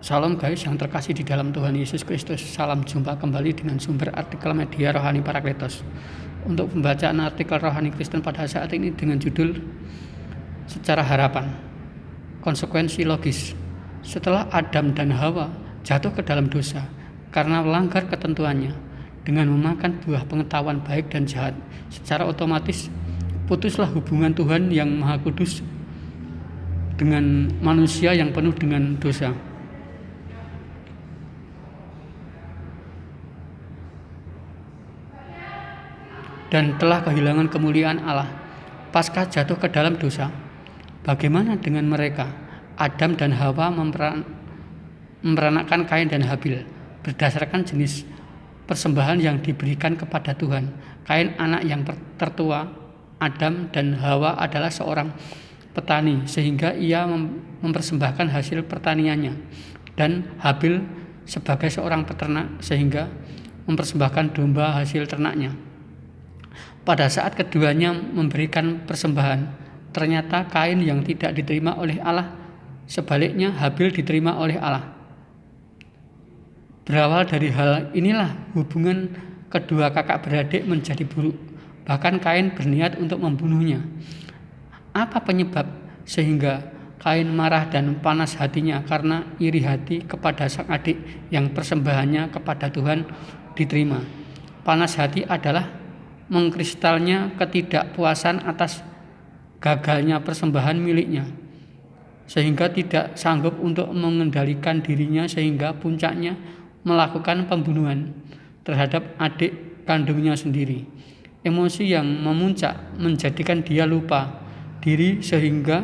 Salam guys yang terkasih di dalam Tuhan Yesus Kristus. Salam jumpa kembali dengan sumber artikel media Rohani Parakletos. Untuk pembacaan artikel Rohani Kristen pada saat ini dengan judul Secara Harapan. Konsekuensi logis. Setelah Adam dan Hawa jatuh ke dalam dosa karena melanggar ketentuannya dengan memakan buah pengetahuan baik dan jahat, secara otomatis putuslah hubungan Tuhan yang Maha Kudus dengan manusia yang penuh dengan dosa. Dan telah kehilangan kemuliaan Allah pasca jatuh ke dalam dosa. Bagaimana dengan mereka? Adam dan Hawa memperanakkan Kain dan Habil berdasarkan jenis persembahan yang diberikan kepada Tuhan. Kain anak yang tertua, Adam dan Hawa adalah seorang petani sehingga ia mempersembahkan hasil pertaniannya, dan Habil sebagai seorang peternak sehingga mempersembahkan domba hasil ternaknya. Pada saat keduanya memberikan persembahan, ternyata Kain yang tidak diterima oleh Allah, sebaliknya Habil diterima oleh Allah. Berawal dari hal inilah hubungan kedua kakak beradik menjadi buruk. Bahkan Kain berniat untuk membunuhnya. Apa penyebab sehingga Kain marah dan panas hatinya karena iri hati kepada sang adik yang persembahannya kepada Tuhan diterima? Panas hati adalah mengkristalnya ketidakpuasan atas gagalnya persembahan miliknya, sehingga tidak sanggup untuk mengendalikan dirinya sehingga puncaknya melakukan pembunuhan terhadap adik kandungnya sendiri. Emosi yang memuncak menjadikan dia lupa diri sehingga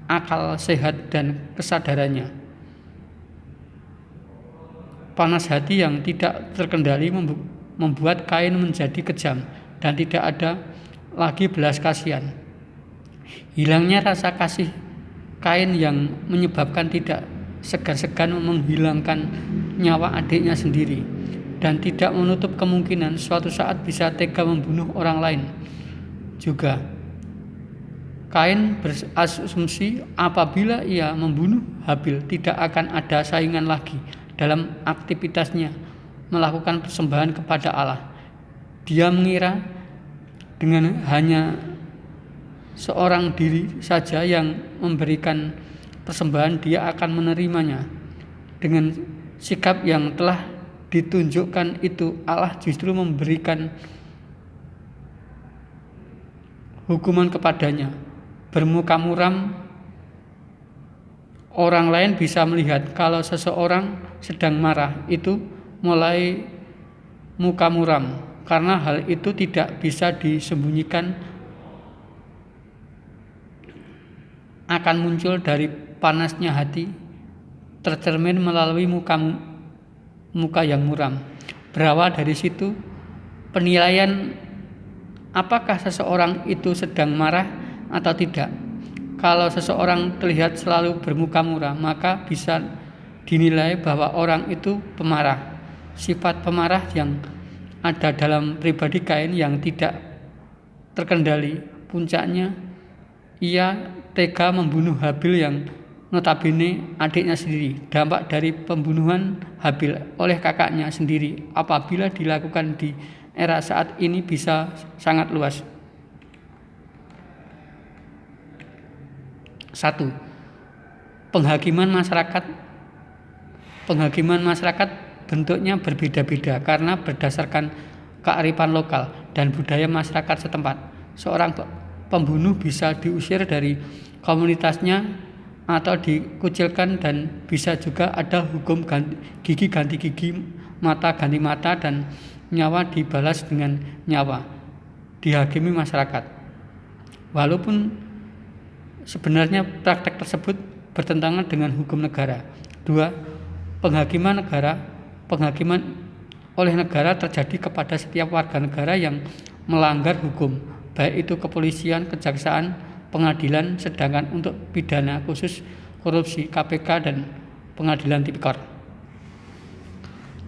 akal sehat dan kesadarannya. Panas hati yang tidak terkendali membuat Kain menjadi kejam dan tidak ada lagi belas kasihan. Hilangnya rasa kasih Kain yang menyebabkan tidak segan-segan menghilangkan nyawa adiknya sendiri, dan tidak menutup kemungkinan suatu saat bisa tega membunuh orang lain juga. Kain berasumsi apabila ia membunuh Habil tidak akan ada saingan lagi dalam aktivitasnya melakukan persembahan kepada Allah. Dia mengira dengan hanya seorang diri saja yang memberikan persembahan dia akan menerimanya. Dengan sikap yang telah ditunjukkan itu, Allah justru memberikan hukuman kepadanya. Bermuka muram, orang lain bisa melihat kalau seseorang sedang marah itu mulai muka muram, karena hal itu tidak bisa disembunyikan, akan muncul dari panasnya hati, tercermin melalui muka yang muram. Berawal dari situ, penilaian apakah seseorang itu sedang marah atau tidak. Kalau seseorang terlihat selalu bermuka muram, maka bisa dinilai bahwa orang itu pemarah. Sifat pemarah yang ada dalam pribadi Kain yang tidak terkendali, puncaknya ia tega membunuh Habil yang notabene adiknya sendiri. Dampak dari pembunuhan Habil oleh kakaknya sendiri apabila dilakukan di era saat ini bisa sangat luas. 1. Penghakiman masyarakat bentuknya berbeda-beda karena berdasarkan kearifan lokal dan budaya masyarakat setempat. Seorang pembunuh bisa diusir dari komunitasnya atau dikucilkan, dan bisa juga ada hukum gigi ganti gigi, mata ganti mata, dan nyawa dibalas dengan nyawa dihakimi masyarakat. Walaupun sebenarnya praktek tersebut bertentangan dengan hukum negara. 2. Penghakiman oleh negara terjadi kepada setiap warga negara yang melanggar hukum, baik itu kepolisian, kejaksaan, pengadilan, sedangkan untuk pidana khusus korupsi KPK dan pengadilan tipikor.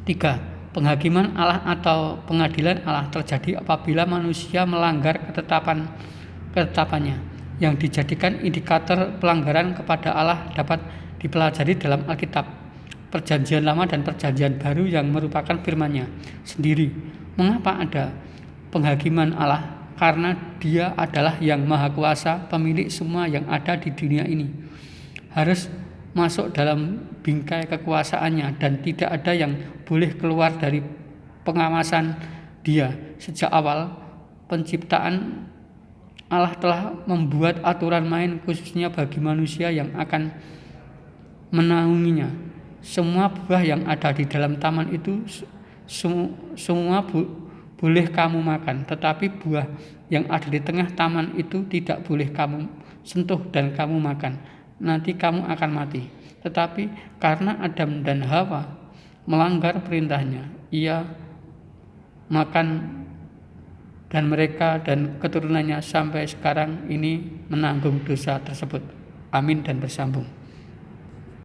3. Penghakiman Allah atau pengadilan Allah terjadi apabila manusia melanggar ketetapannya, yang dijadikan indikator pelanggaran kepada Allah dapat dipelajari dalam Alkitab. perjanjian lama dan perjanjian baru yang merupakan firman-Nya sendiri. Mengapa ada penghakiman Allah? Karena Dia adalah yang maha kuasa, pemilik semua yang ada di dunia ini. Harus masuk dalam bingkai kekuasaannya dan tidak ada yang boleh keluar dari pengawasan Dia. Sejak awal penciptaan, Allah telah membuat aturan main khususnya bagi manusia yang akan menaunginya. Semua buah yang ada di dalam taman itu semua boleh kamu makan, tetapi buah yang ada di tengah taman itu tidak boleh kamu sentuh dan kamu makan. Nanti kamu akan mati. Tetapi karena Adam dan Hawa melanggar perintahnya, ia makan dan mereka dan keturunannya sampai sekarang ini menanggung dosa tersebut. Amin dan bersambung.